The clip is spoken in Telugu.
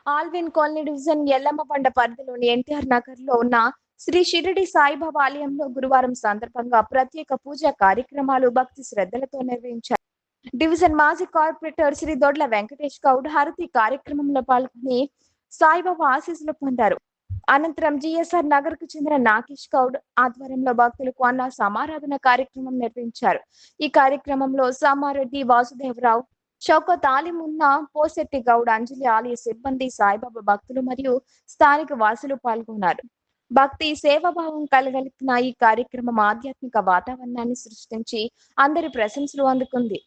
ఆల్విన్ కాలనీ డివిజన్ ఎల్లమ్మబండ పరిధిలోని ఎన్టీఆర్ నగర్ లో ఉన్న శ్రీ షిరిడి సాయిబాబా ఆలయంలో గురువారం సందర్భంగా ప్రత్యేక పూజా కార్యక్రమాలు భక్తి శ్రద్ధలతో నిర్వహించారు. డివిజన్ మాజీ కార్పొరేటర్ శ్రీ దొడ్ల వెంకటేష్ గౌడ్ హారతి కార్యక్రమంలో పాల్గొని సాయిబాబా ఆశీస్సులు పొందారు. అనంతరం జిఎస్ఆర్ నగర్ కు చెందిన నాగేష్ గౌడ్ ఆధ్వర్యంలో భక్తులకు అన్న సమారాధన కార్యక్రమం నిర్వహించారు. ఈ కార్యక్రమంలో సామారెడ్డి వాసుదేవరావు, షౌకత్ ఆలిమున్నా, పోసెట్టి గౌడ్, అంజలి ఆలయ సిబ్బంది, సాయిబాబా భక్తులు మరియు స్థానిక వాసులు పాల్గొన్నారు. భక్తి సేవాభావం కలగలిగిన ఈ కార్యక్రమం ఆధ్యాత్మిక వాతావరణాన్ని సృష్టించి అందరి ప్రశంసలు అందుకుంది.